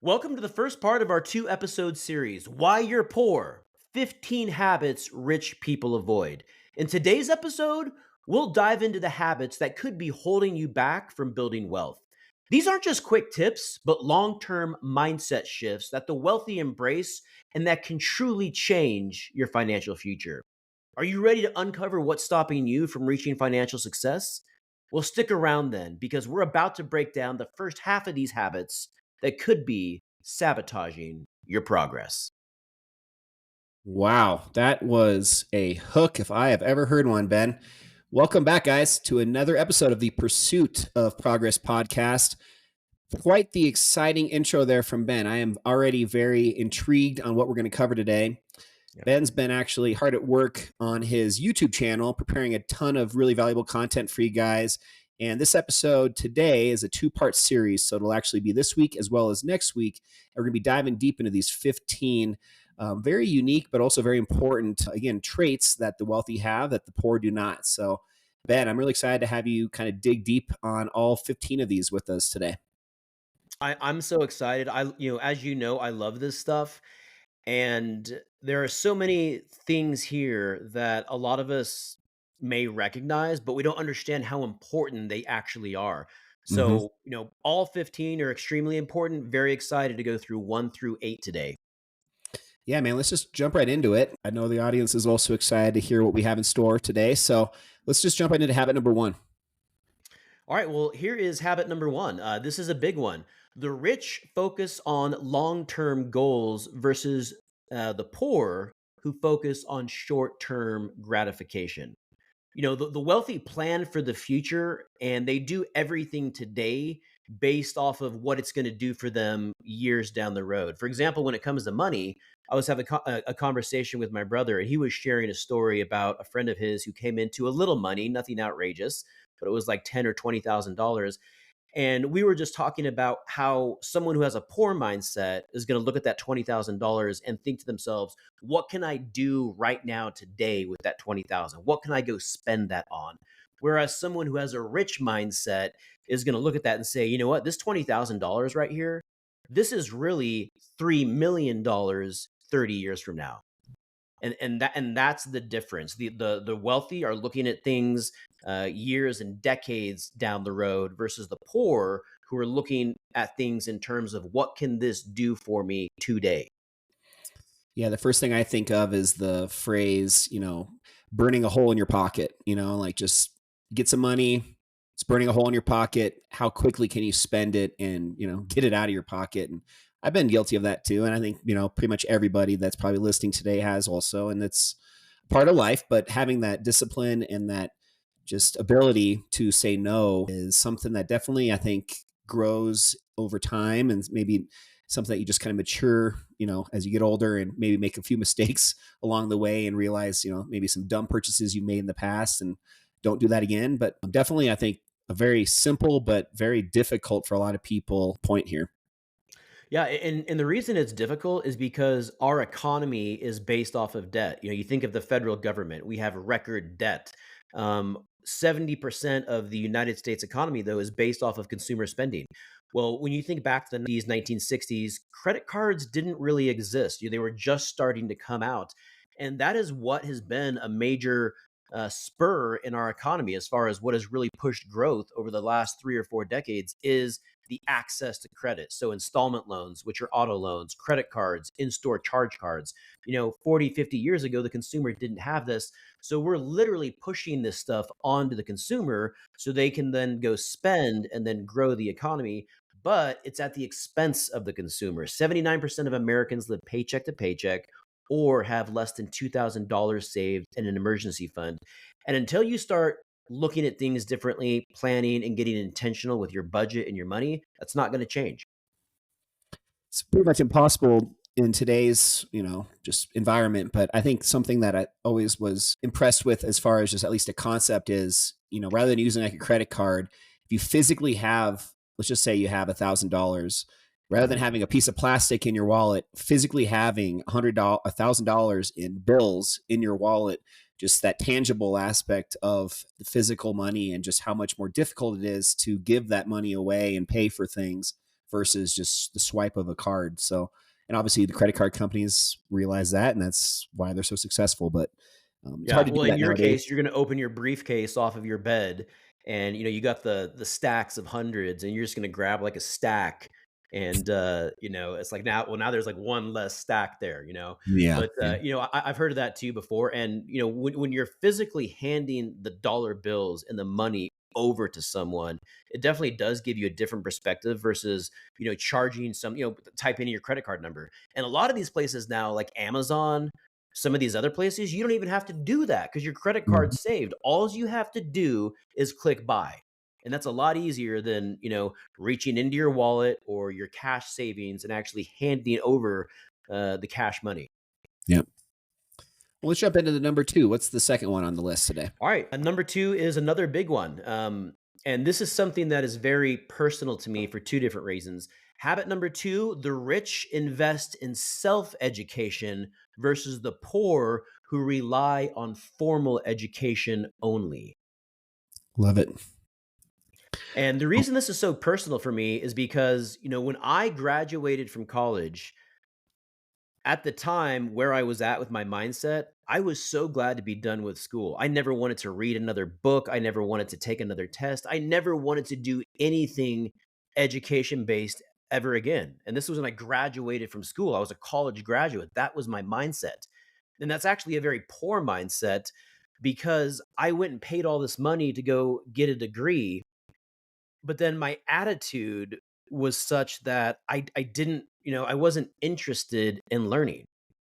Welcome to the first part of our two-episode series, Why You're Poor 15 Habits Rich People Avoid. In today's episode, we'll dive into the habits that could be holding you back from building wealth. These aren't just quick tips, but long term mindset shifts that the wealthy embrace and that can truly change your financial future. Are you ready to uncover what's stopping you from reaching financial success? Well, stick around then, because we're about to break down the first half of these habits that could be sabotaging your progress. Wow, that was a hook if I have ever heard one, Ben. Welcome back, guys, to another episode of the Pursuit of Progress podcast. Quite the exciting intro there from Ben. I am already very intrigued on what we're going to cover today. Yeah. Ben's been actually hard at work on his YouTube channel, preparing a ton of really valuable content for you guys. And this episode today is a two-part series, so it'll actually be this week as well as next week. And we're going to be diving deep into these 15 very unique, but also very important, again, traits that the wealthy have that the poor do not. So, Ben, I'm really excited to have you kind of dig deep on all 15 of these with us today. I'm so excited. As you know, I love this stuff. And there are so many things here that a lot of us may recognize, but we don't understand how important they actually are. Mm-hmm. So, all 15 are extremely important. Very excited to go through 1 through 8 today. Yeah, man, let's just jump right into it. I know the audience is also excited to hear what we have in store today. So let's just jump right into habit number one. All right, well, here is habit number one. This is a big one. The rich focus on long term goals versus the poor who focus on short term gratification. The wealthy plan for the future and they do everything today based off of what it's going to do for them years down the road. For example, when it comes to money, I was having a conversation with my brother, and he was sharing a story about a friend of his who came into a little money, nothing outrageous, but it was like ten or $20,000. And we were just talking about how someone who has a poor mindset is going to look at that $20,000 and think to themselves, what can I do right now today with that 20,000? What can I go spend that on? Whereas someone who has a rich mindset is going to look at that and say, you know what, this $20,000 right here, this is really $3 million 30 years from now. And that's the difference. The wealthy are looking at things years and decades down the road versus the poor who are looking at things in terms of what can this do for me today. Yeah, the first thing I think of is the phrase, burning a hole in your pocket, like just get some money. It's burning a hole in your pocket. How quickly can you spend it and, get it out of your pocket? And I've been guilty of that too. And I think, pretty much everybody that's probably listening today has also. And it's part of life, but having that discipline and that just ability to say no is something that definitely I think grows over time and maybe something that you just kind of mature, as you get older and maybe make a few mistakes along the way and realize, maybe some dumb purchases you made in the past and don't do that again. But definitely, I think a very simple but very difficult for a lot of people point here. Yeah, and the reason it's difficult is because our economy is based off of debt. You think of the federal government, we have record debt. 70% of the United States economy, though, is based off of consumer spending. Well, when you think back to the 1960s, credit cards didn't really exist. They were just starting to come out. And that is what has been a major spur in our economy as far as what has really pushed growth over the last 3 or 4 decades is the access to credit. So installment loans, which are auto loans, credit cards, in-store charge cards. 40, 50 years ago, the consumer didn't have this. So we're literally pushing this stuff onto the consumer so they can then go spend and then grow the economy. But it's at the expense of the consumer. 79% of Americans live paycheck to paycheck or have less than $2,000 saved in an emergency fund. And until you start looking at things differently, planning and getting intentional with your budget and your money, that's not going to change. It's pretty much impossible in today's, just environment. But I think something that I always was impressed with as far as just at least a concept is, rather than using like a credit card, if you physically have, let's just say you have $1,000, rather than having a piece of plastic in your wallet, physically having $1,000 in bills in your wallet, just that tangible aspect of the physical money and just how much more difficult it is to give that money away and pay for things versus just the swipe of a card. So, and obviously the credit card companies realize that, and that's why they're so successful. But it's hard Yeah. to Well, do in that your nowadays. case, you're going to open your briefcase off of your bed, and you got the stacks of hundreds, and you're just going to grab like a stack, and it's like now there's like one less stack there, Yeah, But yeah. I've heard of that too before, and when you're physically handing the dollar bills and the money over to someone, it definitely does give you a different perspective versus charging type in your credit card number. And a lot of these places now, like Amazon, some of these other places, you don't even have to do that because your credit Mhm. card's saved. All you have to do is click buy. And that's a lot easier than, reaching into your wallet or your cash savings and actually handing over the cash money. Yeah. Well, let's jump into the number two. What's the second one on the list today? All right. Number two is another big one. And this is something that is very personal to me for two different reasons. Habit number two: the rich invest in self education versus the poor who rely on formal education only. Love it. And the Oh, reason this is so personal for me is because, when I graduated from college, at the time where I was at with my mindset, I was so glad to be done with school. I never wanted to read another book. I never wanted to take another test. I never wanted to do anything education based ever again. And this was when I graduated from school. I was a college graduate. That was my mindset. And that's actually a very poor mindset because I went and paid all this money to go get a degree, but then my attitude was such that I didn't, I wasn't interested in learning.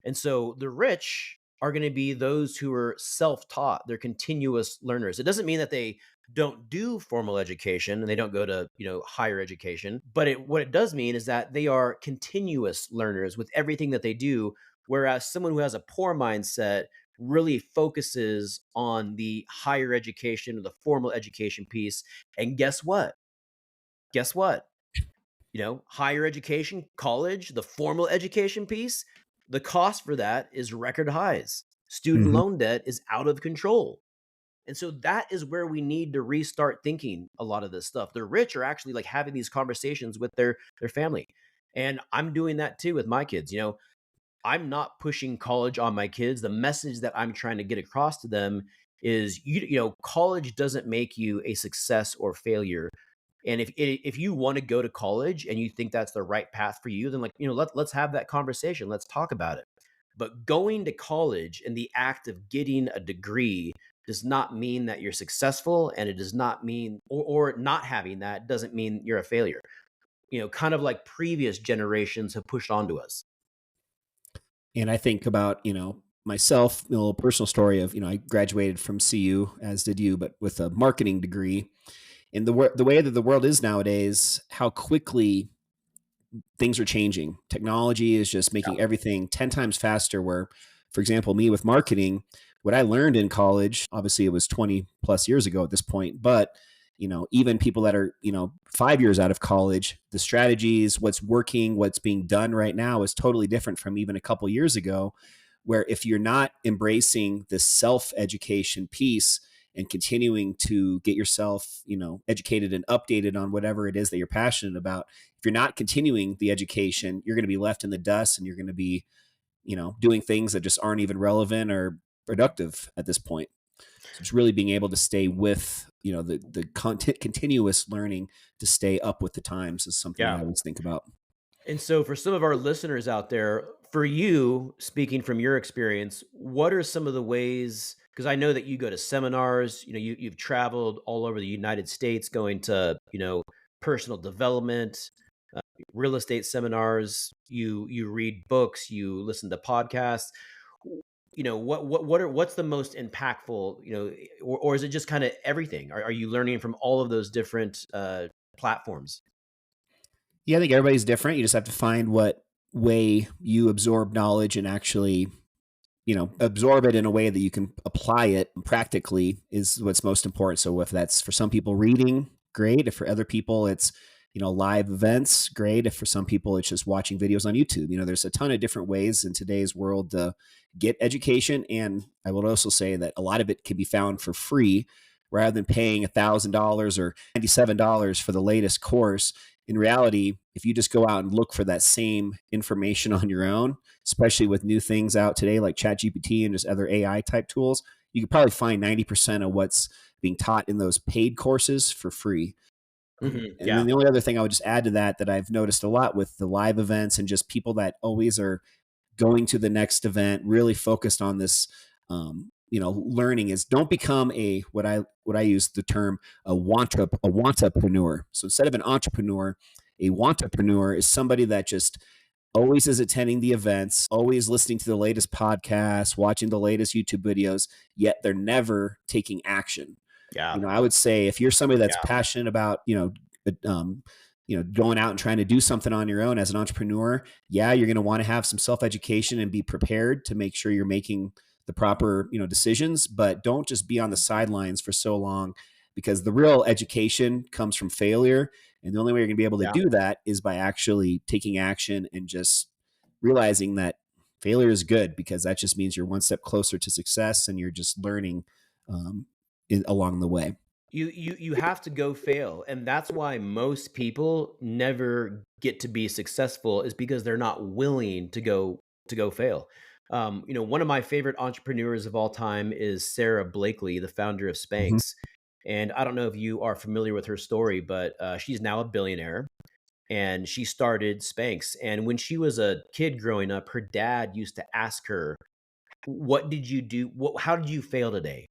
And so the rich are going to be those who are self-taught. They're continuous learners. It doesn't mean that they don't do formal education and they don't go to, higher education, but what it does mean is that they are continuous learners with everything that they do, whereas someone who has a poor mindset really focuses on the higher education or the formal education piece. And guess what? Higher education, college, the formal education piece, the cost for that is record highs. Student mhm. loan debt is out of control. And so that is where we need to restart thinking a lot of this stuff. The rich are actually like having these conversations with their family. And I'm doing that too with my kids. I'm not pushing college on my kids. The message that I'm trying to get across to them is college doesn't make you a success or failure. And if you want to go to college and you think that's the right path for you, then let's have that conversation. Let's talk about it. But going to college and the act of getting a degree does not mean that you're successful, and it does not mean or not having that doesn't mean you're a failure. Kind of like previous generations have pushed onto us. And I think about, myself, a little personal story of, I graduated from CU, as did you, but with a marketing degree. And the way that the world is nowadays, how quickly things are changing. Technology is just making everything 10 times faster. Where, for example, me with marketing, what I learned in college, obviously it was 20 plus years ago at this point, but even people that are, 5 years out of college, the strategies, what's working, what's being done right now is totally different from even a couple years ago. Where if you're not embracing this self education piece and continuing to get yourself, educated and updated on whatever it is that you're passionate about, if you're not continuing the education, you're going to be left in the dust and you're going to be, doing things that just aren't even relevant or productive at this point. So it's really being able to stay with, the content, continuous learning to stay up with the times is something that I Yeah. always think about. And so, for some of our listeners out there, for you, speaking from your experience, what are some of the ways? Because I know that you go to seminars, you've traveled all over the United States going to, personal development, uh, real estate seminars, you read books, you listen to podcasts. What's the most impactful, or is it just kind of everything? Are you learning from all of those different platforms? Yeah, I think everybody's different. You just have to find what way you absorb knowledge and actually, absorb it in a way that you can apply it practically is what's most important. So if that's for some people reading, great. If for other people it's, live events, great. If for some people it's just watching videos on YouTube, there's a ton of different ways in today's world to get education. And I would also say that a lot of it can be found for free rather than paying $1,000 or $97 for the latest course. in reality, if you just go out and look for that same information on your own, especially with new things out today like ChatGPT and just other AI type tools, you could probably find 90% of what's being taught in those paid courses for free. And then Yeah. the only other thing I would just add to that that I've noticed a lot with the live events and just people that always are going to the next event, really focused on this, learning is don't become a what I use the term a wantapreneur. So instead of an entrepreneur, a wantapreneur is somebody that just always is attending the events, always listening to the latest podcasts, watching the latest YouTube videos, yet they're never taking action. Yeah. I would say if you're somebody that's Yeah. passionate about, going out and trying to do something on your own as an entrepreneur, yeah, you're going to want to have some self-education and be prepared to make sure you're making the proper, decisions, but don't just be on the sidelines for so long because the real education comes from failure. And the only way you're going to be able to Yeah. do that is by actually taking action and just realizing that failure is good because that just means you're one step closer to success and you're just learning um, along the way. You have to go fail, and that's why most people never get to be successful is because they're not willing to go fail. One of my favorite entrepreneurs of all time is Sarah Blakely, the founder of Mhm. Spanx. And I don't know if you are familiar with her story, but she's now a billionaire, and she started Spanx. And when she was a kid growing up, her dad used to ask her, "What did you do? How did you fail today?"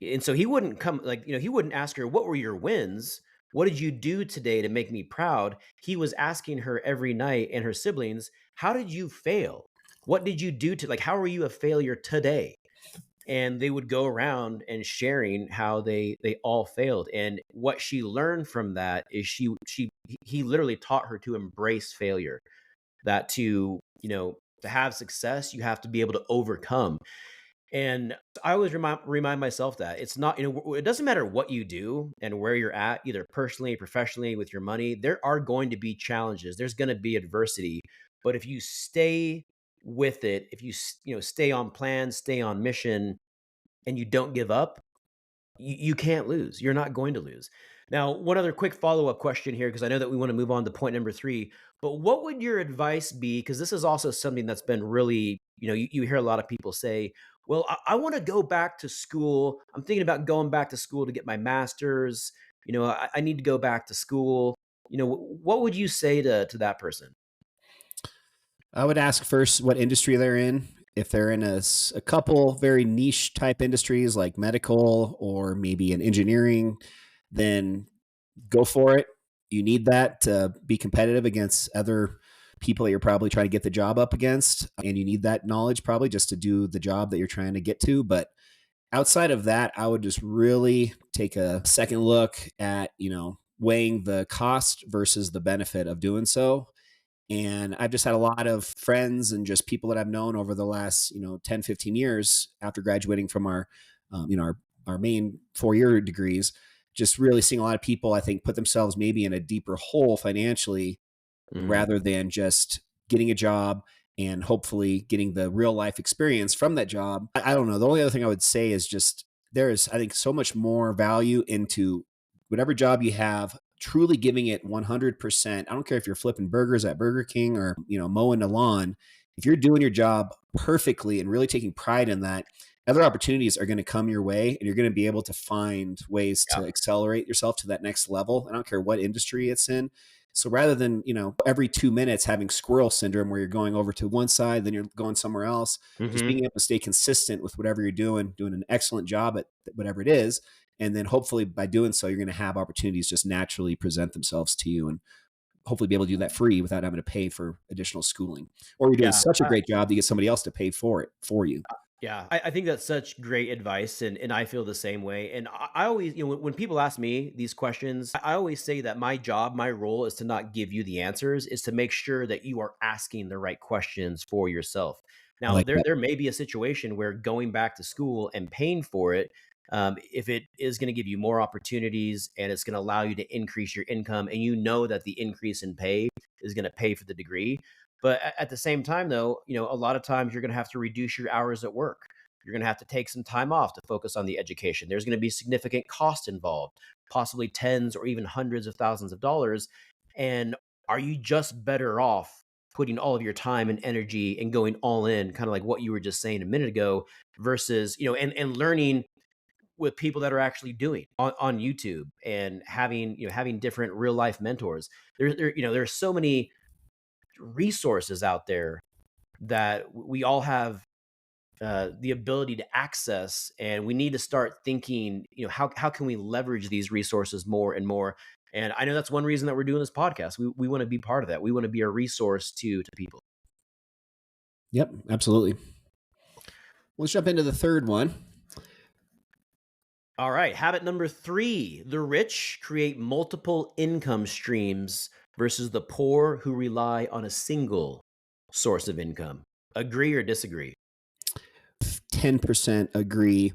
And so he wouldn't come like, he wouldn't ask her, "What were your wins? What did you do today to make me proud?" He was asking her every night and her siblings, "How did you fail? What did you do to like how are you a failure today?" And they would go around and sharing how they all failed. And what she learned from that is he literally taught her to embrace failure, that to have success, you have to be able to overcome. And I always remind myself that it's not, it doesn't matter what you do and where you're at, either personally, professionally, with your money, there are going to be challenges. There's going to be adversity. But if you stay with it, if stay on plan, stay on mission, and you don't give up, you can't lose. You're not going to lose. Now, one other quick follow-up question here, because I know that we want to move on to point number 3. But what would your advice be? Because this is also something that's been really, you hear a lot of people say, well, I want to go back to school. I'm thinking about going back to school to get my master's. I need to go back to school. What would you say to that person? I would ask first what industry they're in. If they're in a couple very niche type industries like medical or maybe in engineering, then go for it. You need that to be competitive against other people that you're probably trying to get the job up against. And you need that knowledge probably just to do the job that you're trying to get to. But outside of that, I would just really take a second look at, weighing the cost versus the benefit of doing so. And I've just had a lot of friends and just people that I've known over the last, 10, 15 years after graduating from our main 4-year degrees, just really seeing a lot of people, I think, put themselves maybe in a deeper hole financially Mm, rather than just getting a job and hopefully getting the real life experience from that job. I don't know. The only other thing I would say is just there is, I think, so much more value into whatever job you have, truly giving it 100%. I don't care if you're flipping burgers at Burger King or, mowing the lawn. If you're doing your job perfectly and really taking pride in that, other opportunities are going to come your way and you're going to be able to find ways yeah. to accelerate yourself to that next level. I don't care what industry it's in. So rather than, every 2 minutes having squirrel syndrome where you're going over to one side, then you're going somewhere else, just being Hmm. able to stay consistent with whatever you're doing an excellent job at whatever it is. And then hopefully by doing so, you're going to have opportunities just naturally present themselves to you and hopefully be able to do that free without having to pay for additional schooling. Or you're doing Yeah. such a great job to get somebody else to pay for it for you. Yeah, I think that's such great advice, and I feel the same way. And I always, when people ask me these questions, I always say that my job, my role is to not give you the answers, is to make sure that you are asking the right questions for yourself. I Now, like there that. there may be a situation where going back to school and paying for it, if it is going to give you more opportunities and it's going to allow you to increase your income, and you know that the increase in pay is going to pay for the degree, but at the same time, though, a lot of times you're going to have to reduce your hours at work. You're going to have to take some time off to focus on the education. There's going to be significant cost involved, possibly tens or even hundreds of thousands of dollars. And are you just better off putting all of your time and energy and going all in, kind of like what you were just saying a minute ago, versus, and learning with people that are actually doing on YouTube and having different real life mentors. There's so many resources out there that we all have the ability to access, and we need to start thinking, how can we leverage these resources more and more. And I know that's one reason that we're doing this podcast. We want to be part of that. We want to be a resource to people. Yep, absolutely. Let's jump into the third one. All right, habit number 3: the rich create multiple income streams versus the poor who rely on a single source of income. Agree or disagree? 10% agree,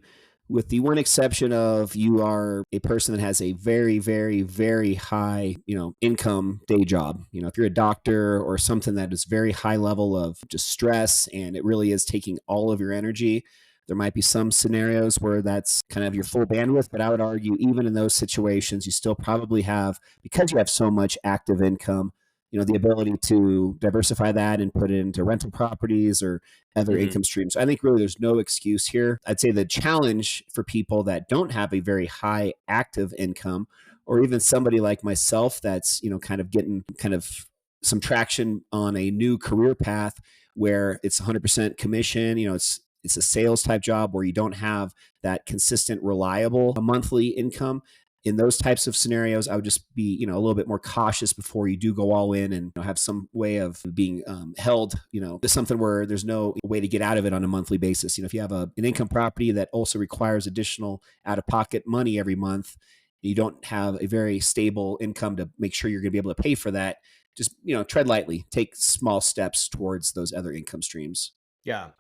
with the one exception of you are a person that has a very, very, very high, income day job. If you're a doctor or something that is very high level of just stress and it really is taking all of your energy, there might be some scenarios where that's kind of your full bandwidth, but I would argue even in those situations, you still probably have, because you have so much active income, the ability to diversify that and put it into rental properties or other Hmm. income streams. I think really there's no excuse here. I'd say the challenge for people that don't have a very high active income, or even somebody like myself that's, kind of getting kind of some traction on a new career path where it's 100% commission, it's a sales type job where you don't have that consistent, reliable monthly income. In those types of scenarios, I would just be, a little bit more cautious before you do go all in and have some way of being held, to something where there's no way to get out of it on a monthly basis. If you have an income property that also requires additional out of pocket money every month, you don't have a very stable income to make sure you're going to be able to pay for that. Just, tread lightly, take small steps towards those other income streams. Yeah.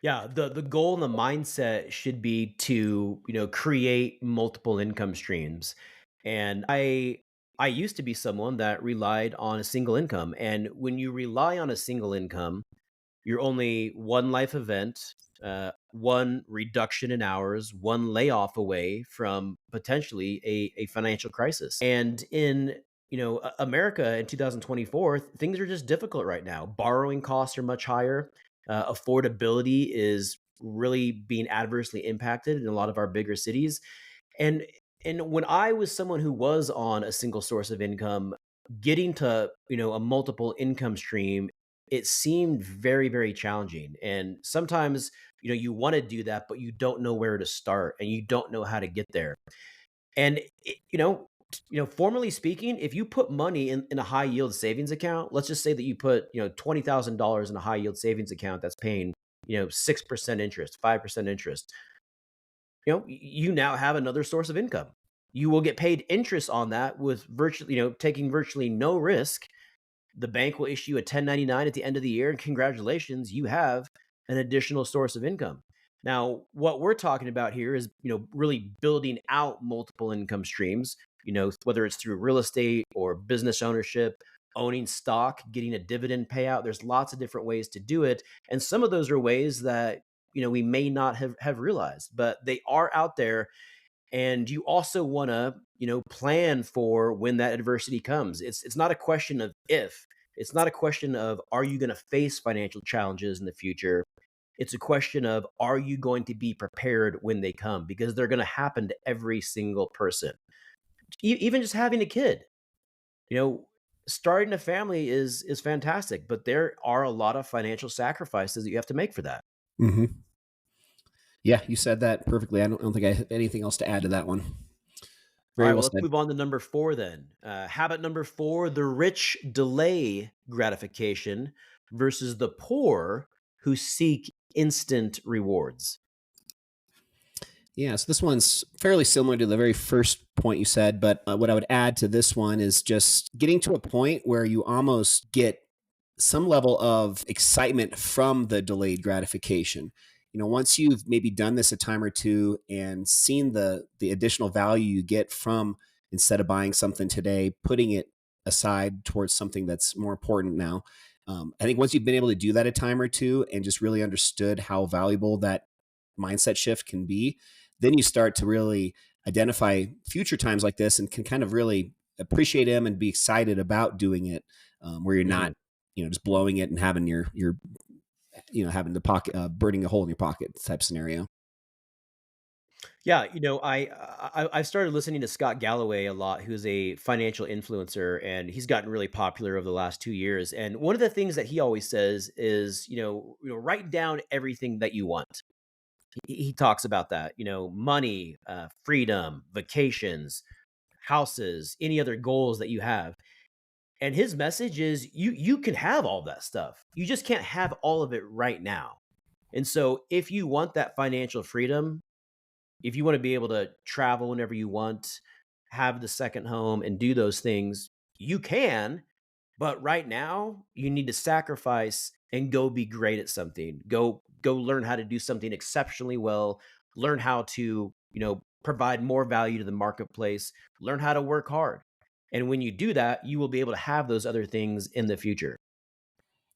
Yeah, the goal and the mindset should be to, create multiple income streams. And I used to be someone that relied on a single income. And when you rely on a single income, you're only one life event, one reduction in hours, one layoff away from potentially a financial crisis. And in America in 2024, things are just difficult right now. Borrowing costs are much higher. Affordability is really being adversely impacted in a lot of our bigger cities. And when I was someone who was on a single source of income, getting to, a multiple income stream, it seemed very, very challenging. And sometimes, you want to do that, but you don't know where to start and you don't know how to get there. And formally speaking, if you put money in a high yield savings account, let's just say that you put, $20,000 in a high yield savings account that's paying, 6% interest, 5% interest, you now have another source of income. You will get paid interest on that with virtually, taking virtually no risk. The bank will issue a 1099 at the end of the year, and congratulations, you have an additional source of income. Now, what we're talking about here is, really building out multiple income streams, whether it's through real estate or business ownership, owning stock, getting a dividend payout. There's lots of different ways to do it. And some of those are ways that, we may not have realized, but they are out there. And you also want to, plan for when that adversity comes. It's not a question of if. It's not a question of, are you going to face financial challenges in the future. It's a question of, are you going to be prepared when they come, because they're going to happen to every single person. Even just having a kid, you know starting a family is fantastic, but there are a lot of financial sacrifices that you have to make for that. Mm-hmm. Yeah, you said that perfectly. I don't think I have anything else to add to that one. All Very right, well, well let's said. move on to number 4 then. Habit number 4: the rich delay gratification versus the poor who seek instant rewards. Yeah, so this one's fairly similar to the very first point you said, but what I would add to this one is just getting to a point where you almost get some level of excitement from the delayed gratification. Once you've maybe done this a time or two and seen the additional value you get from, instead of buying something today, putting it aside towards something that's more important now. I think once you've been able to do that a time or two and just really understood how valuable that mindset shift can be, then you start to really identify future times like this and can kind of really appreciate them and be excited about doing it, where you're Mhm. not, just blowing it and having your having the pocket burning a hole in your pocket type scenario. Yeah, I've started listening to Scott Galloway a lot, who's a financial influencer, and he's gotten really popular over the last 2 years. And one of the things that he always says is, write down everything that you want. He talks about that, money, freedom, vacations, houses, any other goals that you have. And his message is you can have all that stuff. You just can't have all of it right now. And so if you want that financial freedom, if you want to be able to travel whenever you want, have the second home and do those things, you can, but right now you need to sacrifice and go be great at something. Go learn how to do something exceptionally well, learn how to, provide more value to the marketplace, learn how to work hard. And when you do that, you will be able to have those other things in the future.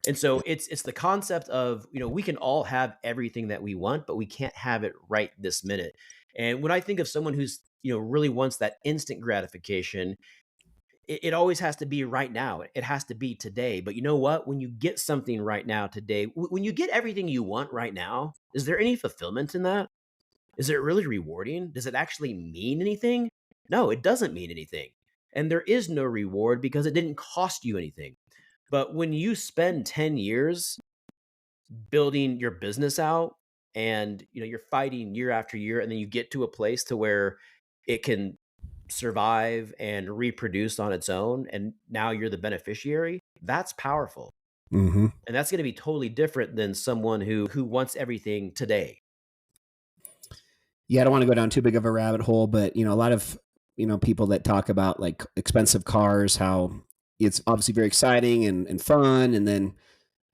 And so it's the concept of, we can all have everything that we want, but we can't have it right this minute. And when I think of someone who's, really wants that instant gratification, it always has to be right now. It has to be today. But you know what? When you get something right now today, when you get everything you want right now, is there any fulfillment in that? Is it really rewarding? Does it actually mean anything? No, it doesn't mean anything. And there is no reward because it didn't cost you anything. But when you spend 10 years building your business out and you're fighting year after year and then you get to a place to where it can survive and reproduce on its own and now you're the beneficiary, that's powerful. Hmm. And that's going to be totally different than someone who wants everything today. Yeah, I don't want to go down too big of a rabbit hole, but a lot of people that talk about like expensive cars, how it's obviously very exciting and fun, and then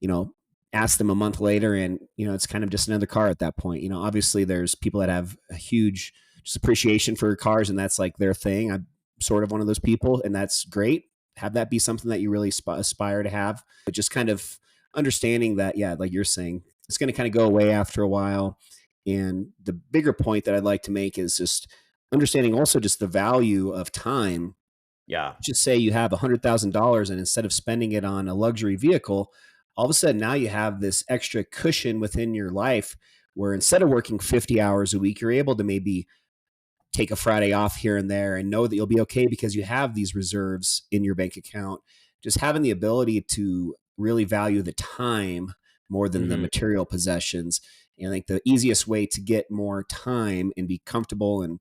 you know, ask them a month later and, it's kind of just another car at that point. Obviously there's people that have a huge just appreciation for cars and that's like their thing. I'm sort of one of those people and that's great. Have that be something that you really aspire to have, but just kind of understanding that, yeah, like you're saying, it's going to kind of go away after a while. And the bigger point that I'd like to make is just understanding also just the value of time. Yeah. Just say you have $100,000 and instead of spending it on a luxury vehicle, all of a sudden now you have this extra cushion within your life where instead of working 50 hours a week, you're able to maybe take a Friday off here and there and know that you'll be okay because you have these reserves in your bank account. Just having the ability to really value the time more than the Hmm. material possessions. And I think the easiest way to get more time and be comfortable and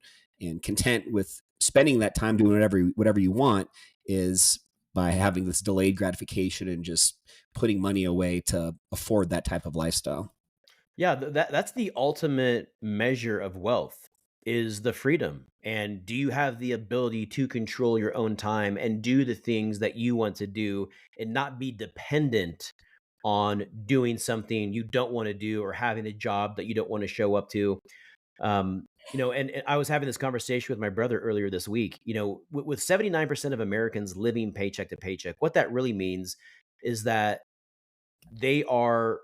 content with spending that time doing whatever you want is by having this delayed gratification and just putting money away to afford that type of lifestyle. Yeah, that's the ultimate measure of wealth is the freedom. And do you have the ability to control your own time and do the things that you want to do and not be dependent on doing something you don't want to do or having a job that you don't want to show up to? And I was having this conversation with my brother earlier this week. With 79% of Americans living paycheck to paycheck, what that really means is that they are,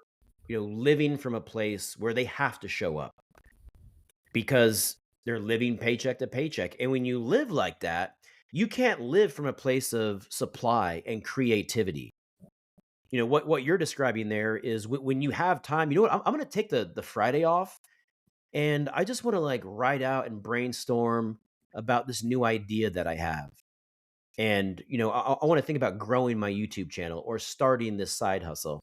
living from a place where they have to show up because they're living paycheck to paycheck. And when you live like that, you can't live from a place of supply and creativity. What you're describing there is when you have time. You know what? I'm going to take the Friday off, and I just want to like write out and brainstorm about this new idea that I have. And I want to think about growing my YouTube channel or starting this side hustle.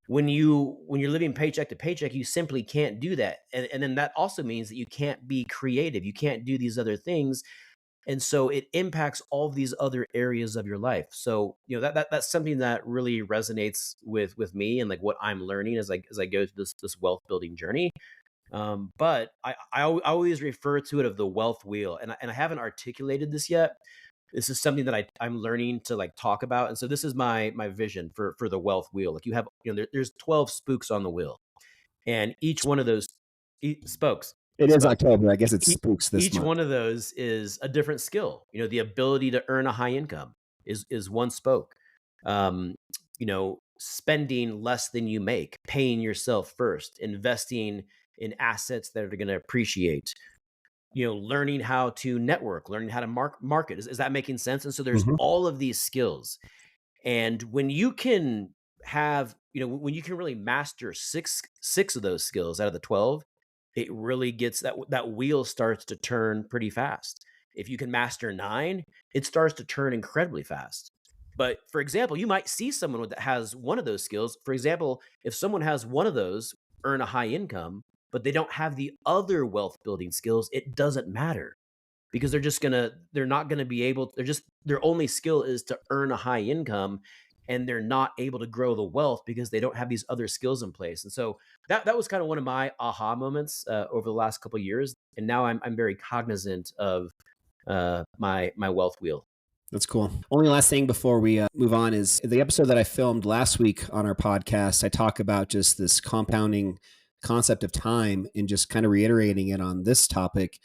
When you're living paycheck to paycheck, you simply can't do that. And then that also means that you can't be creative. You can't do these other things. And so it impacts all of these other areas of your life. So, that's something that really resonates with me and like what I'm learning as I go through this wealth building journey. But I always refer to it of the wealth wheel, and I haven't articulated this yet. This is something that I'm learning to like talk about, and so this is my vision for the wealth wheel. Like you have, there's 12 spokes on the wheel, and each one of those spokes It is spokes October. I guess it e- spooks this each month. one of those is a different skill. The ability to earn a high income is one spoke. Spending less than you make, paying yourself first, investing in assets that are going to appreciate. learning how to network, learning how to market. Is that making sense? And so there's Mhm. all of these skills. And when you can when you can really master six of those skills out of the 12, it really gets that wheel starts to turn pretty fast. If you can master 9, it starts to turn incredibly fast. But for example, you might see someone that has one of those skills. For example, if someone has one of those, earn a high income, but they don't have the other wealth building skills, it doesn't matter because they're not gonna be able, their only skill is to earn a high income, and they're not able to grow the wealth because they don't have these other skills in place. And so that was kind of one of my aha moments over the last couple of years, and now I'm very cognizant of my wealth wheel. That's cool. Only last thing before we move on is the episode that I filmed last week on our podcast. I talk about just this compounding concept of time and just kind of reiterating it on this topic.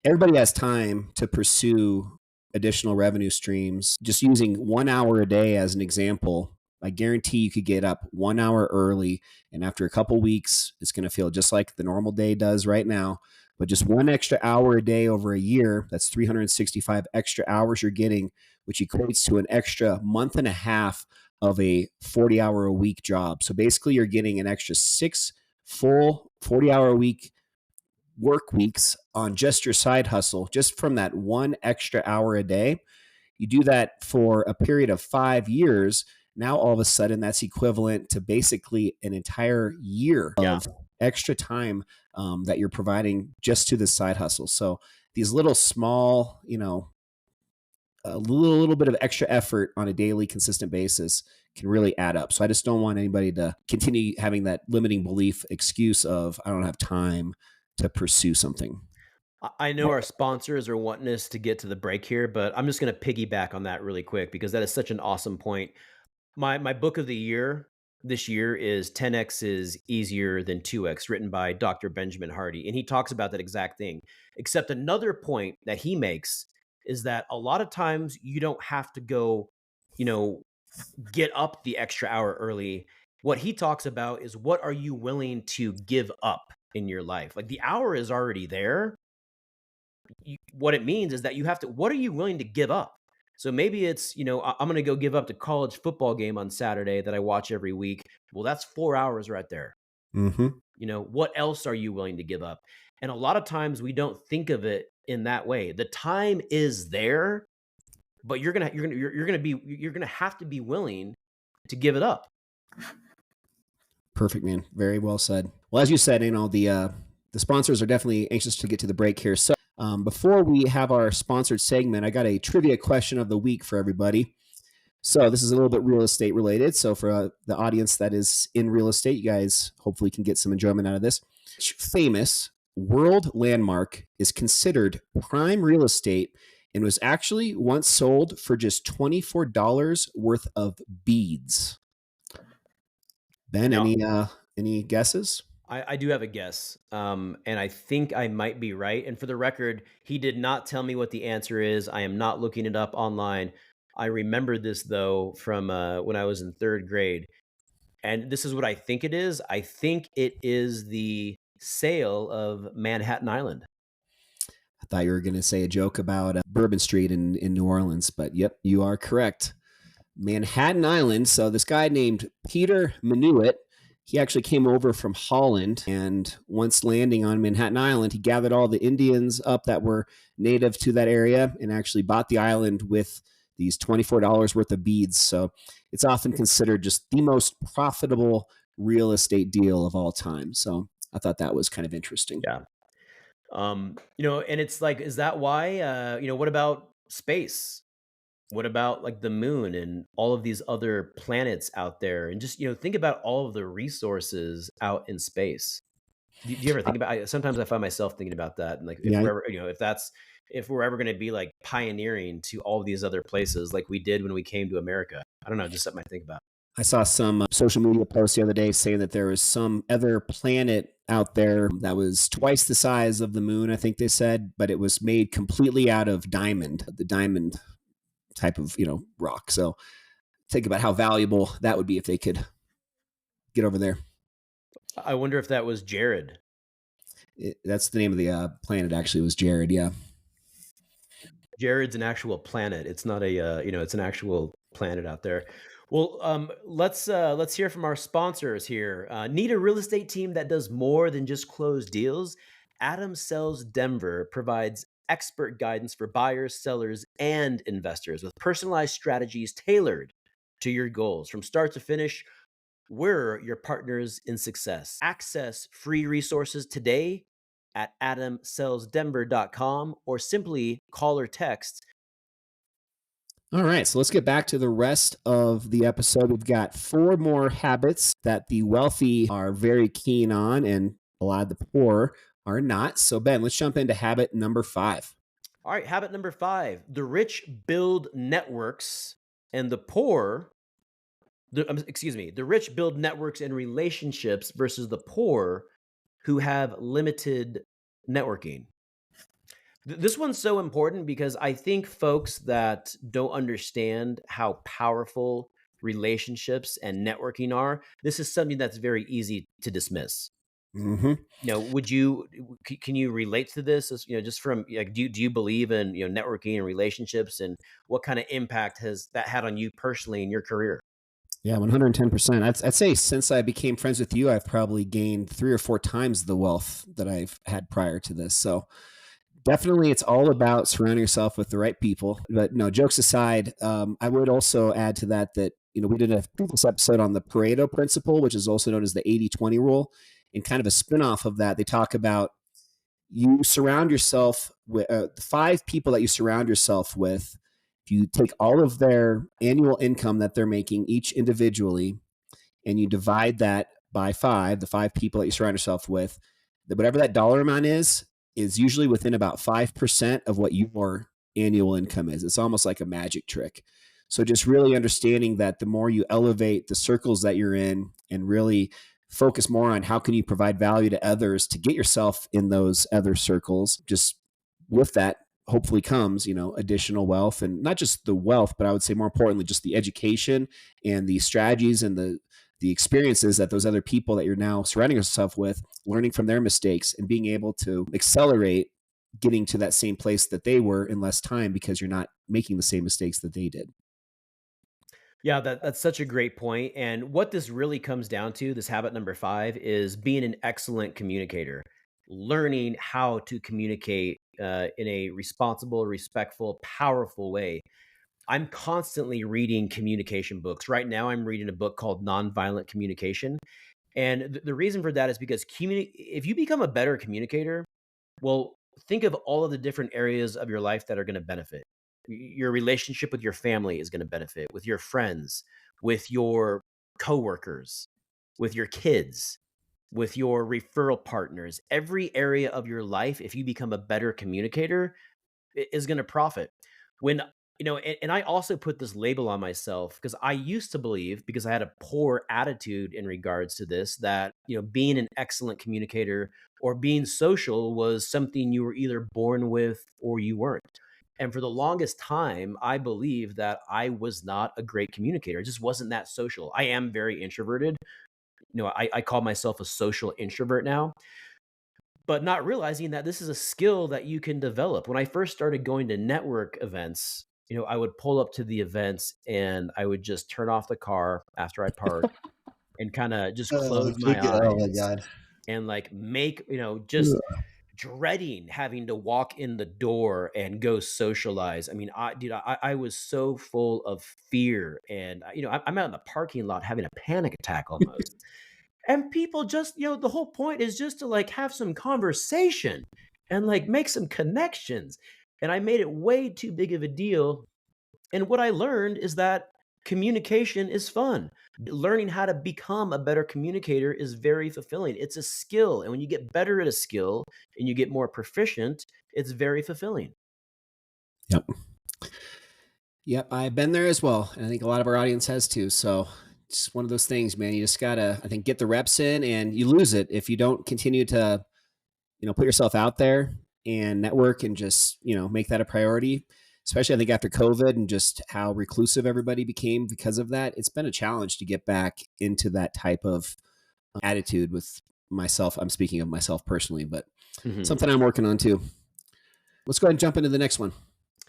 Everybody has time to pursue additional revenue streams. Just using 1 hour a day as an example, I guarantee you could get up 1 hour early, and after a couple weeks, it's going to feel just like the normal day does right now. But just one extra hour a day over a year, that's 365 extra hours you're getting, which equates to an extra month and a half of a 40-hour a week job. So basically, you're getting an extra 6 full 40-hour a week work weeks on just your side hustle, just from that one extra hour a day. You do that for a period of 5 years. Now, all of a sudden, that's equivalent to basically an entire year Yeah. of extra time that you're providing just to the side hustle. So these little small, a little bit of extra effort on a daily, consistent basis can really add up. So I just don't want anybody to continue having that limiting belief excuse of I don't have time to pursue something. I know our sponsors are wanting us to get to the break here, but I'm just going to piggyback on that really quick because that is such an awesome point. My book of the year this year is 10x is easier than 2x, written by Dr. Benjamin Hardy, and he talks about that exact thing. Except another point that he makes is that a lot of times you don't have to go, you know, get up the extra hour early. What he talks about is what are you willing to give up in your life? Like the hour is already there. What it means is that you have to, what are you willing to give up? So maybe it's, I'm going to go give up the college football game on Saturday that I watch every week. Well, that's 4 hours right there. Mm-hmm. What else are you willing to give up? And a lot of times we don't think of it in that way. The time is there, but you're gonna have to be willing to give it up. Perfect, man. Very well said. Well, as you said, the sponsors are definitely anxious to get to the break here. So before we have our sponsored segment, I got a trivia question of the week for everybody. So this is a little bit real estate related. So for the audience that is in real estate, you guys hopefully can get some enjoyment out of this. Which famous world landmark is considered prime real estate and was actually once sold for just $24 worth of beads? Ben, Now, any guesses? I do have a guess, and I think I might be right. And for the record, he did not tell me what the answer is. I am not looking it up online. I remember this though from when I was in third grade, and this is what I think it is. I think it is the sale of Manhattan Island. I thought you were going to say a joke about Bourbon Street in New Orleans, but yep, you are correct. Manhattan Island. So this guy named Peter Minuit, he actually came over from Holland, and once landing on Manhattan Island, he gathered all the Indians up that were native to that area and actually bought the island with these $24 worth of beads. So it's often considered just the most profitable real estate deal of all time. So I thought that was kind of interesting. Yeah. And it's like, is that why? What about space? What about like the moon and all of these other planets out there? And just, think about all of the resources out in space. Do you ever think about, sometimes I find myself thinking about that. And like, if Yeah, we're ever, if we're ever going to be like pioneering to all these other places, like we did when we came to America, I don't know, just something I think about. I saw some social media posts the other day saying that there was some other planet out there that was twice the size of the moon, I think they said, but it was made completely out of diamond, the diamond type of, rock. So think about how valuable that would be if they could get over there. I wonder if that was Jared. That's the name of the planet. Actually, was Jared. Yeah. Jared's an actual planet. It's not a it's an actual planet out there. Well, let's hear from our sponsors here. Need a real estate team that does more than just close deals? Adam Sells Denver provides expert guidance for buyers, sellers, and investors with personalized strategies tailored to your goals. From start to finish, we're your partners in success. Access free resources today at adamsellsdenver.com or simply call or text. All right, so let's get back to the rest of the episode. We've got 4 more habits that the wealthy are very keen on, and a lot of the poor are not. So, Ben, let's jump into habit number 5. All right, habit number 5. The rich build networks and the poor, the rich build networks and relationships versus the poor who have limited networking. This one's so important because I think folks that don't understand how powerful relationships and networking are, this is something that's very easy to dismiss. Mm-hmm. Would you can you relate to this as, just from like do you believe in, networking and relationships, and what kind of impact has that had on you personally in your career? Yeah, 110%. I'd say since I became friends with you, I've probably gained 3 or 4 times the wealth that I've had prior to this. So, definitely, it's all about surrounding yourself with the right people. But no, jokes aside, I would also add to that we did a previous episode on the Pareto principle, which is also known as the 80-20 rule. And kind of a spinoff of that, they talk about you surround yourself with the 5 people that you surround yourself with. If you take all of their annual income that they're making each individually, and you divide that by 5, the 5 people that you surround yourself with, whatever that dollar amount is usually within about 5% of what your annual income is. It's almost like a magic trick. So just really understanding that the more you elevate the circles that you're in and really focus more on how can you provide value to others to get yourself in those other circles, just with that hopefully comes, additional wealth, and not just the wealth, but I would say more importantly, just the education and the strategies and the experiences that those other people that you're now surrounding yourself with, learning from their mistakes and being able to accelerate getting to that same place that they were in less time because you're not making the same mistakes that they did. Yeah, that's such a great point. And what this really comes down to, this habit number 5, is being an excellent communicator, learning how to communicate in a responsible, respectful, powerful way. I'm constantly reading communication books. Right now, I'm reading a book called Nonviolent Communication. And the reason for that is because if you become a better communicator, well, think of all of the different areas of your life that are going to benefit. Your relationship with your family is going to benefit, with your friends, with your coworkers, with your kids, with your referral partners. Every area of your life, if you become a better communicator, is going to profit. When and I also put this label on myself because I used to believe, because I had a poor attitude in regards to this, that being an excellent communicator or being social was something you were either born with or you weren't. And for the longest time, I believed that I was not a great communicator. I just wasn't that social. I am very introverted. I call myself a social introvert now, but not realizing that this is a skill that you can develop. When I first started going to network events, I would pull up to the events and I would just turn off the car after I parked and kind of just close my Oh my eyes god. and like just dreading having to walk in the door and go socialize. I mean, I was so full of fear, and I'm out in the parking lot having a panic attack almost. And people just, the whole point is just to like have some conversation and like make some connections. And I made it way too big of a deal. And what I learned is that communication is fun. Learning how to become a better communicator is very fulfilling. It's a skill. And when you get better at a skill and you get more proficient, it's very fulfilling. Yep. Yep. I've been there as well. And I think a lot of our audience has too. So it's one of those things, man. You just gotta, I think, get the reps in, and you lose it if you don't continue to, put yourself out there and network and just, make that a priority. Especially, I think, after COVID and just how reclusive everybody became because of that. It's been a challenge to get back into that type of attitude with myself. I'm speaking of myself personally, but Mhm. something I'm working on too. Let's go ahead and jump into the next one.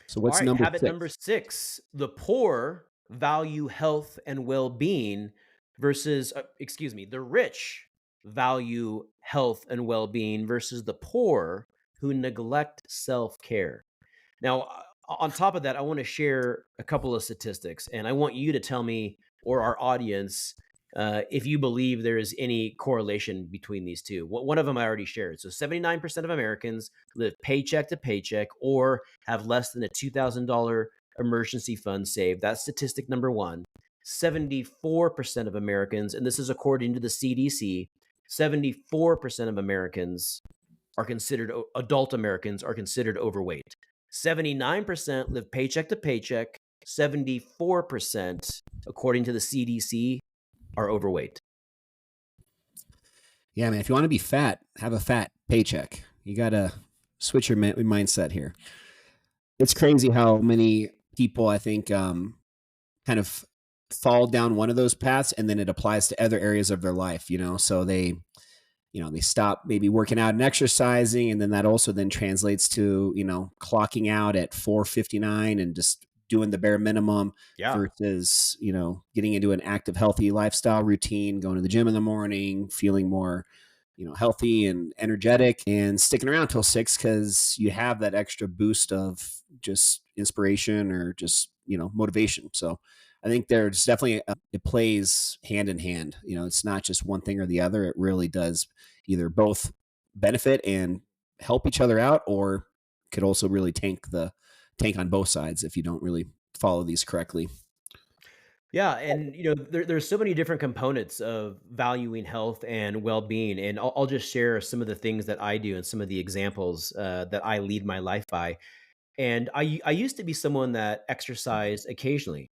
So All what's right, number habit number six? 6, the poor value health and well-being versus excuse me, the rich value health and well-being versus the poor who neglect self-care. Now, on top of that, I want to share a couple of statistics, and I want you to tell me or our audience if you believe there is any correlation between these two. One of them I already shared. So, 79% of Americans live paycheck to paycheck or have less than a $2,000 emergency fund saved. That's statistic number one. 74% of Americans, and this is according to the CDC, 74% of Americans are considered adult Americans are considered overweight. 79% live paycheck to paycheck. 74%, according to the CDC, are overweight. Yeah, man. If you want to be fat, have a fat paycheck. You got to switch your mindset here. It's crazy how many people I think kind of fall down one of those paths, and then it applies to other areas of their life. So they stop maybe working out and exercising, and then that also then translates to clocking out at 4:59 and just doing the bare minimum Yeah. versus getting into an active healthy lifestyle routine, going to the gym in the morning, feeling more healthy and energetic, and sticking around till 6 because you have that extra boost of just inspiration or just motivation. So I think there's definitely it plays hand in hand. It's not just one thing or the other. It really does either both benefit and help each other out, or could also really tank on both sides if you don't really follow these correctly. Yeah, and there's so many different components of valuing health and well-being, and I'll just share some of the things that I do and some of the examples that I lead my life by. And I used to be someone that exercised occasionally.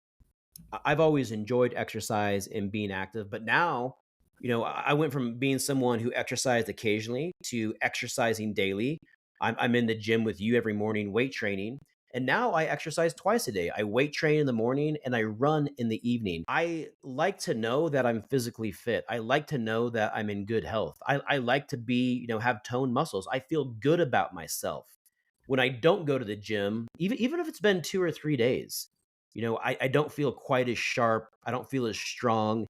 I've always enjoyed exercise and being active, but now, I went from being someone who exercised occasionally to exercising daily. I'm in the gym with you every morning, weight training. And now I exercise twice a day. I weight train in the morning and I run in the evening. I like to know that I'm physically fit. I like to know that I'm in good health. I like to be, have toned muscles. I feel good about myself. When I don't go to the gym, even if it's been 2 or 3 days, I don't feel quite as sharp. I don't feel as strong.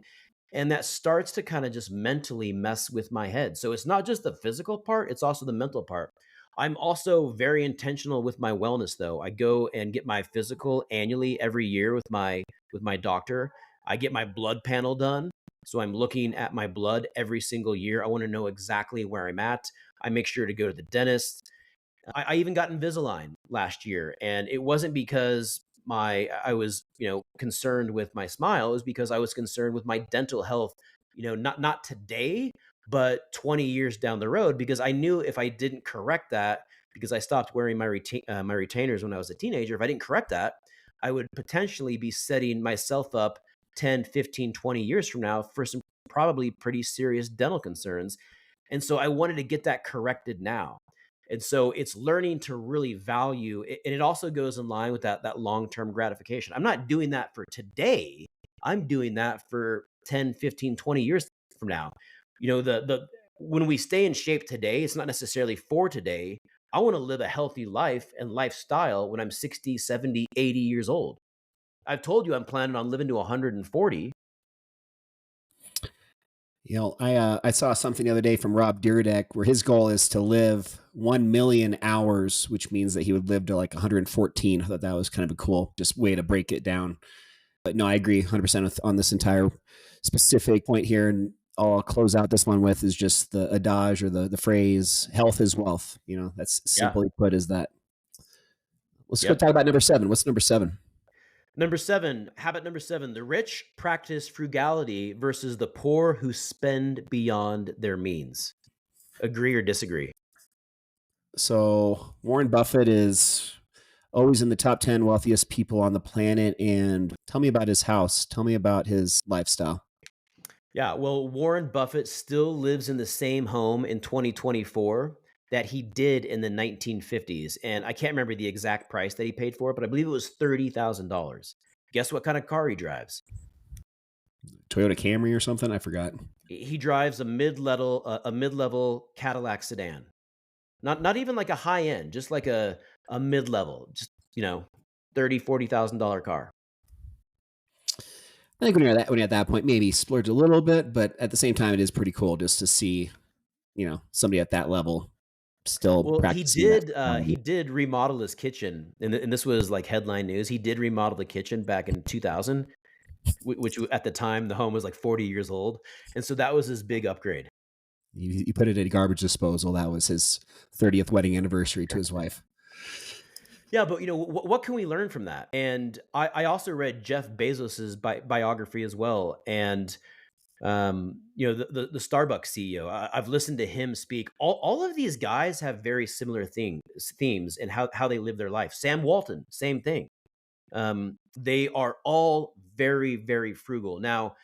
And that starts to kind of just mentally mess with my head. So it's not just the physical part, it's also the mental part. I'm also very intentional with my wellness though. I go and get my physical annually every year with my doctor. I get my blood panel done. So I'm looking at my blood every single year. I want to know exactly where I'm at. I make sure to go to the dentist. I even got Invisalign last year, and it wasn't because I was concerned with my smile. It was because I was concerned with my dental health. Not today, but 20 years down the road, because I knew if I didn't correct that, because I stopped wearing my retainers when I was a teenager. If I didn't correct that, I would potentially be setting myself up 10, 15, 20 years from now for some probably pretty serious dental concerns. And so I wanted to get that corrected now. And so it's learning to really value it, and it also goes in line with that long-term gratification. I'm not doing that for today. I'm doing that for 10, 15, 20 years from now. The when we stay in shape today, it's not necessarily for today. I want to live a healthy life and lifestyle when I'm 60, 70, 80 years old. I've told you I'm planning on living to 140. I saw something the other day from Rob Dyrdek where his goal is to live 1 million hours, which means that he would live to like 114. I thought that was kind of a cool just way to break it down. But no, I agree 100% on this entire specific point here. And all I'll close out this one with is just the adage or the phrase, health is wealth. That's Yeah. simply put as that. Let's go Yep. talk about number 7. What's number 7? Number 7, habit number 7, the rich practice frugality versus the poor who spend beyond their means. Agree or disagree? So Warren Buffett is always in the top 10 wealthiest people on the planet. And tell me about his house. Tell me about his lifestyle. Yeah, well, Warren Buffett still lives in the same home in 2024 that he did in the 1950s. And I can't remember the exact price that he paid for it, but I believe it was $30,000. Guess what kind of car he drives? Toyota Camry or something? I forgot. He drives a mid-level Cadillac sedan. Not even like a high end, just like a mid-level, just, 30, $40,000 car. I think when you're at that point, maybe splurge a little bit, but at the same time, it is pretty cool just to see, somebody at that level still Well, practicing that he frugality. did remodel his kitchen, and this was, like, headline news. He did remodel the kitchen back in 2000, which at the time, the home was, like, 40 years old, and so that was his big upgrade. You put it at a garbage disposal. That was his 30th wedding anniversary to his wife. Yeah, but, what can we learn from that? And I also read Jeff Bezos's biography as well, and the Starbucks CEO. I've listened to him speak. All of these guys have very similar themes and how they live their life. Sam Walton, same thing. They are all very, very frugal. Now,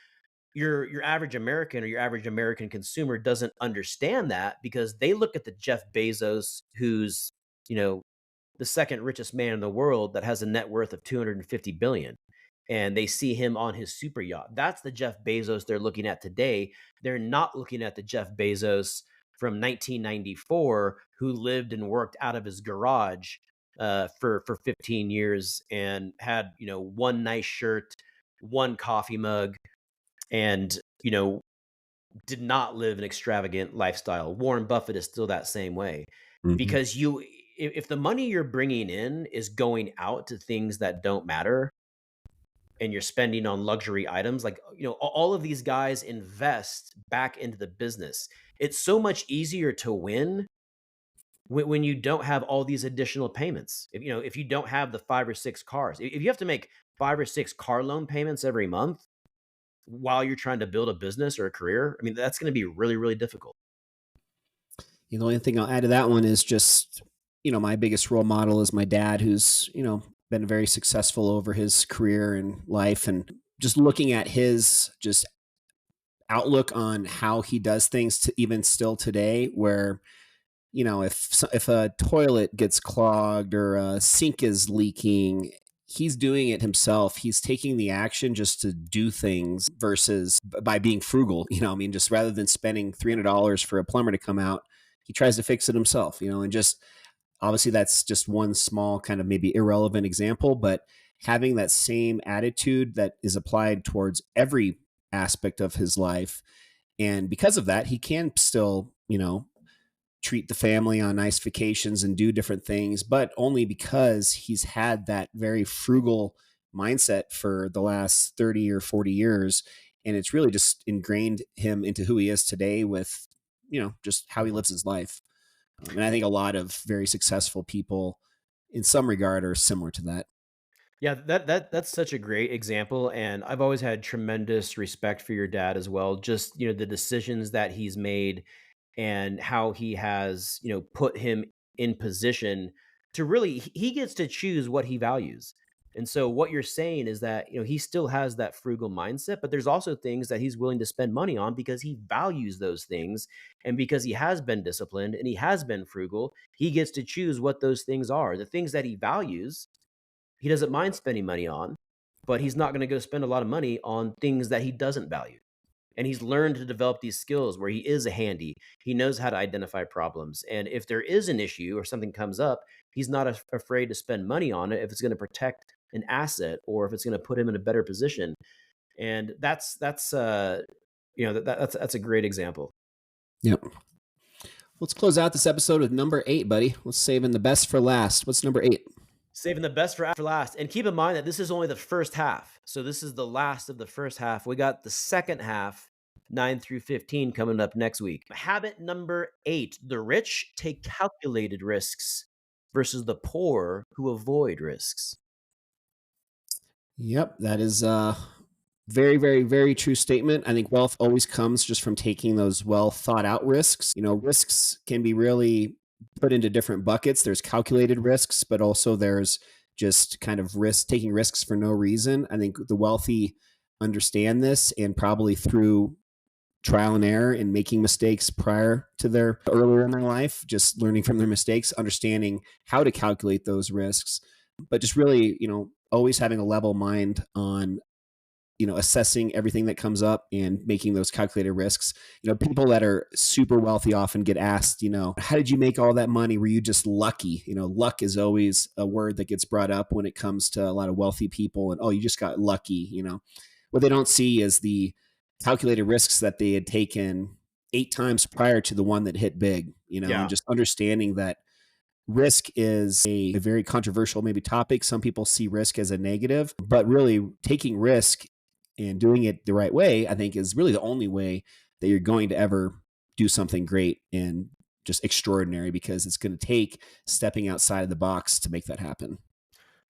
your average American or your average American consumer doesn't understand that because they look at the Jeff Bezos, who's you know the second richest man in the world that has a net worth of 250 billion, and they see him on his super yacht. That's the Jeff Bezos they're looking at today. They're not looking at the Jeff Bezos from 1994 who lived and worked out of his garage for 15 years and had one nice shirt, one coffee mug, and did not live an extravagant lifestyle. Warren Buffett is still that same way Hmm. because if the money you're bringing in is going out to things that don't matter and you're spending on luxury items, like, all of these guys invest back into the business. It's so much easier to win when you don't have all these additional payments. If you don't have the 5 or 6 cars, if you have to make 5 or 6 car loan payments every month while you're trying to build a business or a career, I mean, that's going to be really, really difficult. The only thing I'll add to that one is just, my biggest role model is my dad, who's, been very successful over his career and life. And just looking at his just outlook on how he does things to even still today, where, if a toilet gets clogged or a sink is leaking, he's doing it himself. He's taking the action just to do things versus by being frugal. I mean, just rather than spending $300 for a plumber to come out, he tries to fix it himself. And just obviously that's just one small kind of maybe irrelevant example, but having that same attitude that is applied towards every aspect of his life. And because of that, he can still, treat the family on nice vacations and do different things, but only because he's had that very frugal mindset for the last 30 or 40 years. And it's really just ingrained him into who he is today with, just how he lives his life. And I think a lot of very successful people in some regard are similar to that. Yeah, that's such a great example, and I've always had tremendous respect for your dad as well. Just, the decisions that he's made and how he has, put him in position to really he gets to choose what he values. And so what you're saying is that, he still has that frugal mindset, but there's also things that he's willing to spend money on because he values those things, and because he has been disciplined and he has been frugal, he gets to choose what those things are. The things that he values he doesn't mind spending money on, but he's not gonna go spend a lot of money on things that he doesn't value. And he's learned to develop these skills where he is a handy. He knows how to identify problems. And if there is an issue or something comes up, he's not afraid to spend money on it if it's gonna protect an asset or if it's gonna put him in a better position. And that's a great example. Yep. Let's close out this episode with number 8, buddy. Let's save in the best for last. What's number 8? Saving the best for last. And keep in mind that this is only the first half. So this is the last of the first half. We got the second half, 9 through 15, coming up next week. Habit number 8: the rich take calculated risks versus the poor who avoid risks. Yep, that is a very, very, very true statement. I think wealth always comes just from taking those well thought out risks. Risks can be really put into different buckets. There's calculated risks, but also there's just kind of taking risks for no reason. I think the wealthy understand this, and probably through trial and error and making mistakes prior to their earlier in their life, just learning from their mistakes, understanding how to calculate those risks, but just really, always having a level mind on assessing everything that comes up and making those calculated risks. People that are super wealthy often get asked, how did you make all that money? Were you just lucky? Luck is always a word that gets brought up when it comes to a lot of wealthy people. And, oh, you just got lucky. What they don't see is the calculated risks that they had taken 8 times prior to the one that hit big, and Yeah. just understanding that risk is a very controversial maybe topic. Some people see risk as a negative, but really taking risk and doing it the right way, I think, is really the only way that you're going to ever do something great and just extraordinary, because it's going to take stepping outside of the box to make that happen.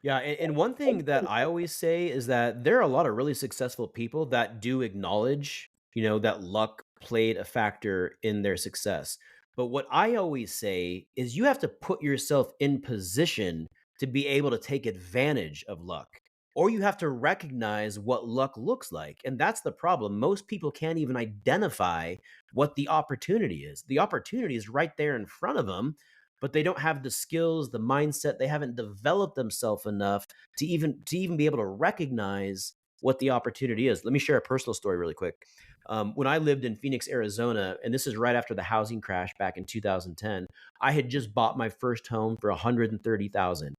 Yeah, and one thing that I always say is that there are a lot of really successful people that do acknowledge, that luck played a factor in their success. But what I always say is you have to put yourself in position to be able to take advantage of luck. Or you have to recognize what luck looks like. And that's the problem. Most people can't even identify what the opportunity is. The opportunity is right there in front of them, but they don't have the skills, the mindset, they haven't developed themselves enough to even be able to recognize what the opportunity is. Let me share a personal story really quick. When I lived in Phoenix, Arizona, and this is right after the housing crash back in 2010, I had just bought my first home for 130,000.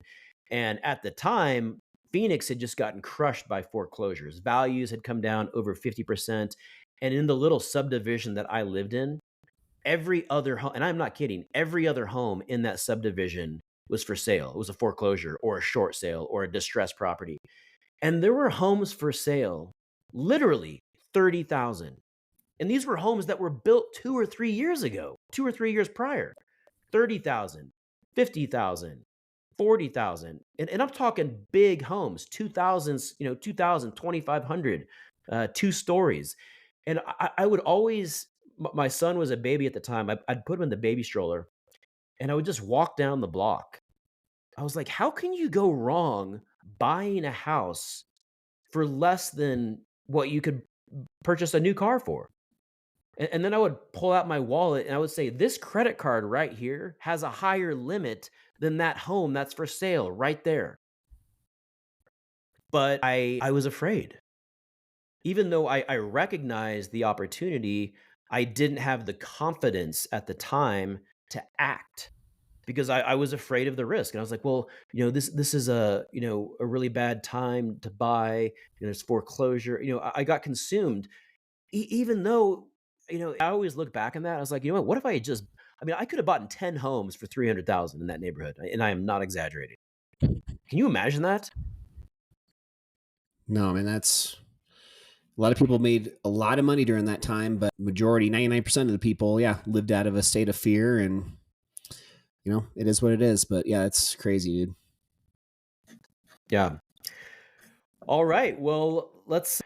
And at the time, Phoenix had just gotten crushed by foreclosures. Values had come down over 50%. And in the little subdivision that I lived in, every other home, and I'm not kidding, every other home in that subdivision was for sale. It was a foreclosure or a short sale or a distressed property. And there were homes for sale, literally 30,000. And these were homes that were built 2 or 3 years ago, 2 or 3 years prior. 30,000, 50,000, 40,000. And I'm talking big homes, 2,000s, 2,000, 2,500, 2 stories. And I would always, my son was a baby at the time. I'd put him in the baby stroller and I would just walk down the block. I was like, how can you go wrong buying a house for less than what you could purchase a new car for? And then I would pull out my wallet and I would say, this credit card right here has a higher limit than that home that's for sale right there. But I was afraid. Even though I recognized the opportunity, I didn't have the confidence at the time to act because I was afraid of the risk. And I was like, well, this is a really bad time to buy. There's foreclosure. I got consumed. Even though, I always look back on that. I was like, what if I had just, I could have bought 10 homes for 300,000 in that neighborhood. And I am not exaggerating. Can you imagine that? No, I mean, that's a lot of people made a lot of money during that time, but majority, 99% of the people, yeah, lived out of a state of fear. And, it is what it is. But yeah, it's crazy, dude. Yeah. All right. Well, let's.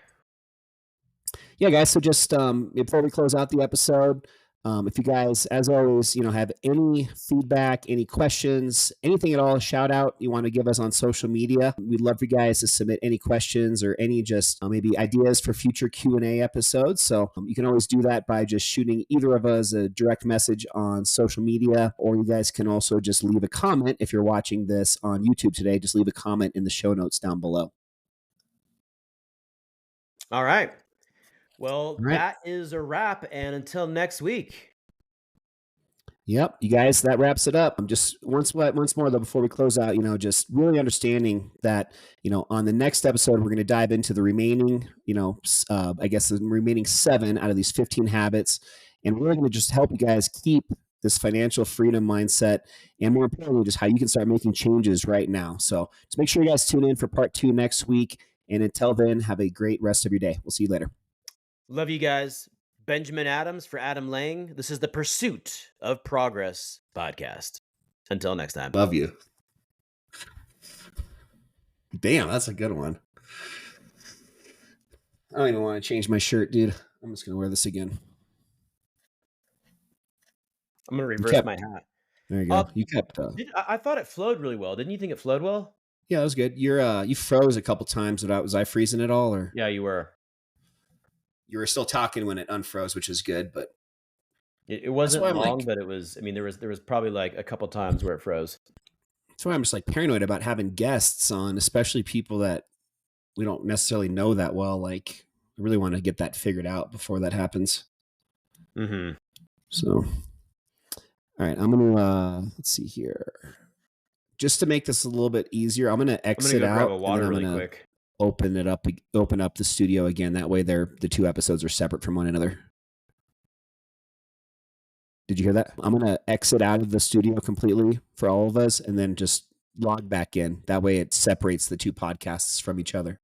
Yeah, guys. So just before we close out the episode, if you guys, as always, have any feedback, any questions, anything at all, shout out you want to give us on social media. We'd love for you guys to submit any questions or any just maybe ideas for future Q&A episodes. So you can always do that by just shooting either of us a direct message on social media, or you guys can also just leave a comment if you're watching this on YouTube today. Just leave a comment in the show notes down below. All right. Well, All right. that is a wrap. And until next week. Yep, you guys, that wraps it up. I'm just once more though before we close out, just really understanding that, on the next episode we're going to dive into the remaining, I guess the remaining 7 out of these 15 habits, and we're going to just help you guys keep this financial freedom mindset, and more importantly, just how you can start making changes right now. So, just make sure you guys tune in for part 2 next week, and until then, have a great rest of your day. We'll see you later. Love you guys. Benjamin Adams for Adam Lang. This is the Pursuit of Progress podcast. Until next time. Love you. Damn, that's a good one. I don't even want to change my shirt, dude. I'm just going to wear this again. I'm going to reverse my hat. There you go. You kept. I thought it flowed really well. Didn't you think it flowed well? Yeah, that was good. You froze a couple times. Was I freezing at all, or? Yeah, you were. You were still talking when it unfroze, which is good, but it wasn't long. But it was. There was probably like a couple times where it froze. That's why I'm just like paranoid about having guests on, especially people that we don't necessarily know that well. Like, I really want to get that figured out before that happens. Mm-hmm. So, all right, I'm going to, let's see here. Just to make this a little bit easier, I'm going to I'm gonna exit go grab a out and then water I'm really going to quick. open up the studio again. That way the two episodes are separate from one another. Did you hear that? I'm going to exit out of the studio completely for all of us and then just log back in. That way it separates the two podcasts from each other.